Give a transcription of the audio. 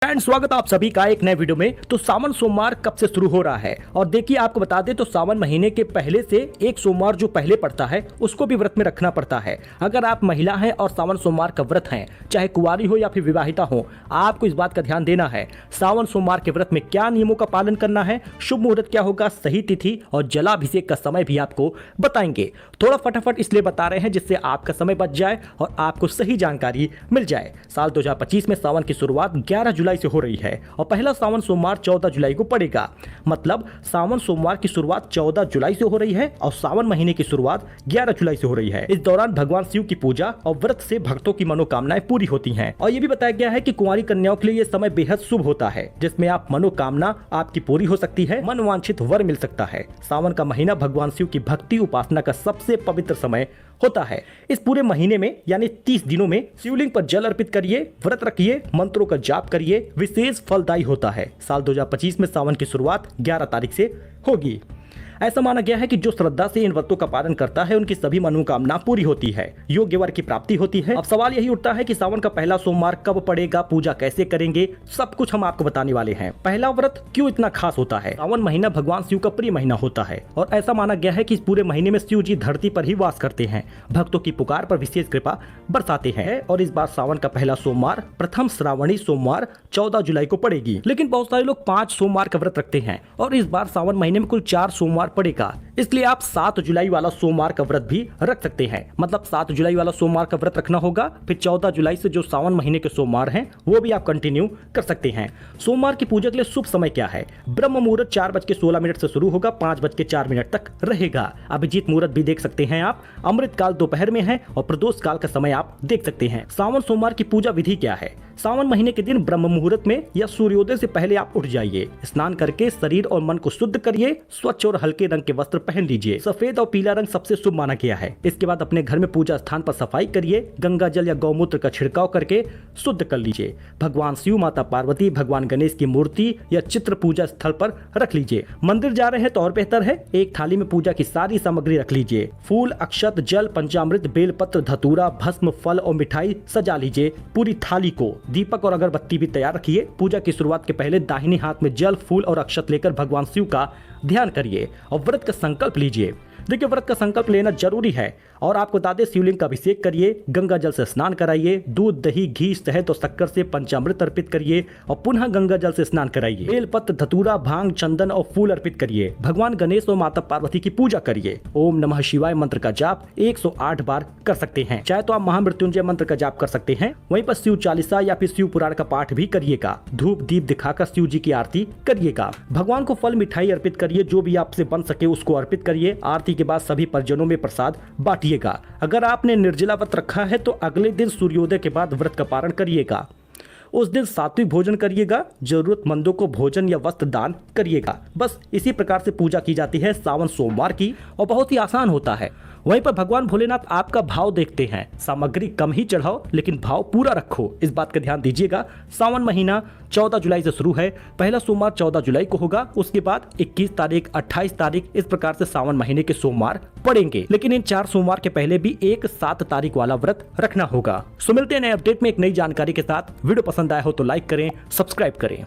And स्वागत आप सभी का एक नए वीडियो में। तो सावन सोमवार कब से शुरू हो रहा है और देखिए आपको बता दें तो सावन महीने के पहले से एक सोमवार जो पहले पड़ता है उसको भी व्रत में रखना पड़ता है। अगर आप महिला हैं और सावन सोमवार का व्रत हैं, चाहे कुंवारी हो या फिर विवाहिता हो, आपको इस बात का ध्यान देना है सावन सोमवार के व्रत में क्या नियमों का पालन करना है, शुभ मुहूर्त क्या होगा, सही तिथि और जलाभिषेक का समय भी आपको बताएंगे। थोड़ा फटाफट इसलिए बता रहे हैं जिससे आपका समय बच जाए और आपको सही जानकारी मिल जाए। साल 2025 में सावन की शुरुआत 11 जुलाई से हो रही है और पहला सावन सोमवार 14 जुलाई को पड़ेगा। मतलब सावन सोमवार की शुरुआत 14 जुलाई से हो रही है और सावन महीने की शुरुआत 11 जुलाई से हो रही है। इस दौरान भगवान शिव की पूजा और व्रत से भक्तों की मनोकामनाएं पूरी होती हैं। और ये भी बताया गया है कि कुंवारी कन्याओं के लिए ये समय बेहद शुभ होता है, जिसमें आप मनोकामना आपकी पूरी हो सकती है, मनवांछित वर मिल सकता है। सावन का महीना भगवान शिव की भक्ति उपासना का सबसे पवित्र समय होता है। इस पूरे महीने में यानी 30 दिनों में शिवलिंग पर जल अर्पित करिए, व्रत रखिए, मंत्रों का जाप करिए, विशेष फलदायी होता है। साल 2025 में सावन की शुरुआत 11 तारीख से होगी। ऐसा माना गया है कि जो श्रद्धा से इन व्रतों का पालन करता है उनकी सभी मनोकामना पूरी होती है, योग्य वर की प्राप्ति होती है। अब सवाल यही उठता है कि सावन का पहला सोमवार कब पड़ेगा, पूजा कैसे करेंगे, सब कुछ हम आपको बताने वाले हैं। पहला व्रत क्यों इतना खास होता है। सावन महीना भगवान शिव का प्रिय महीना होता है और ऐसा माना गया है कि इस पूरे महीने में शिव जी धरती पर ही वास करते हैं, भक्तों की पुकार पर विशेष कृपा बरसाते हैं। और इस बार सावन का पहला सोमवार प्रथम श्रावणी सोमवार 14 जुलाई को पड़ेगी। लेकिन बहुत सारे लोग 5 सोमवार का व्रत रखते हैं और इस बार सावन महीने में कुल 4 सोमवार पड़ेगा, इसलिए आप 7 जुलाई वाला सोमवार का व्रत भी रख सकते हैं। मतलब 7 जुलाई वाला सोमवार का व्रत रखना होगा, फिर 14 जुलाई से जो सावन महीने के सोमवार हैं वो भी आप कंटिन्यू कर सकते हैं। सोमवार की पूजा के लिए शुभ समय क्या है। ब्रह्म मुहूर्त 4:16 से शुरू होगा, 5:04 तक रहेगा। अभिजीत मुहूर्त भी देख सकते हैं आप। अमृत काल दोपहर में है और प्रदोष काल का समय आप देख सकते हैं। सावन सोमवार की पूजा विधि क्या है। सावन महीने के दिन ब्रह्म मुहूर्त में या सूर्योदय से पहले आप उठ जाइए, स्नान करके शरीर और मन को शुद्ध करिए, स्वच्छ और हल्के रंग के वस्त्र पहन लीजिए। सफेद और पीला रंग सबसे शुभ माना गया है। इसके बाद अपने घर में पूजा स्थान पर सफाई करिए, गंगा जल या गौमूत्र का छिड़काव करके शुद्ध कर लीजिए। भगवान शिव, माता पार्वती, भगवान गणेश की मूर्ति या चित्र पूजा स्थल पर रख लीजिए। मंदिर जा रहे हैं तो और बेहतर है, एक थाली में पूजा की सारी सामग्री रख लीजिए। फूल, अक्षत, जल, पंचामृत, बेलपत्र, धतूरा, भस्म, फल और मिठाई सजा लीजिए। पूरी थाली को दीपक और अगरबत्ती भी तैयार रखिए। पूजा की शुरुआत के पहले दाहिने हाथ में जल, फूल और अक्षत लेकर भगवान शिव का ध्यान करिए और व्रत का संकल्प लीजिए। देखिए व्रत का संकल्प लेना जरूरी है और आपको बता दें शिवलिंग का अभिषेक करिए, गंगा जल से स्नान कराइए, दूध, दही, घी, शहद और शक्कर से पंचामृत अर्पित करिए और पुनः गंगा जल से स्नान कराइए। बेलपत्र, धतूरा, भांग, चंदन और फूल अर्पित करिए। भगवान गणेश और माता पार्वती की पूजा करिए। ओम नमः शिवाय मंत्र का जाप 108 बार कर सकते हैं। चाहे तो आप महामृत्युंजय मंत्र का जाप कर सकते हैं, वहीं पर शिव चालीसा या फिर शिव पुराण का पाठ भी करिएगा। धूप दीप दिखाकर शिव जी की आरती करिएगा। भगवान को फल मिठाई अर्पित करिए, जो भी आपसे बन सके उसको अर्पित करिए। आरती के बाद सभी परिजनों में प्रसाद बांटिएगा। अगर आपने निर्जला व्रत रखा है तो अगले दिन सूर्योदय के बाद व्रत का पारण करिएगा। उस दिन सात्विक भोजन करिएगा, जरूरतमंदों को भोजन या वस्त्र दान करिएगा। बस इसी प्रकार से पूजा की जाती है सावन सोमवार की और बहुत ही आसान होता है। वहीं पर भगवान भोलेनाथ आपका भाव देखते हैं, सामग्री कम ही चढ़ाओ लेकिन भाव पूरा रखो, इस बात का ध्यान दीजिएगा। सावन महीना 14 जुलाई से शुरू है, पहला सोमवार 14 जुलाई को होगा, उसके बाद 21 तारीख, 28 तारीख, इस प्रकार से सावन महीने के सोमवार पड़ेंगे। लेकिन इन 4 सोमवार के पहले भी एक 7 तारीख वाला व्रत रखना होगा। सो मिलते हैं नए अपडेट में एक नई जानकारी के साथ। वीडियो पसंद आया हो तो लाइक करें, सब्सक्राइब करें।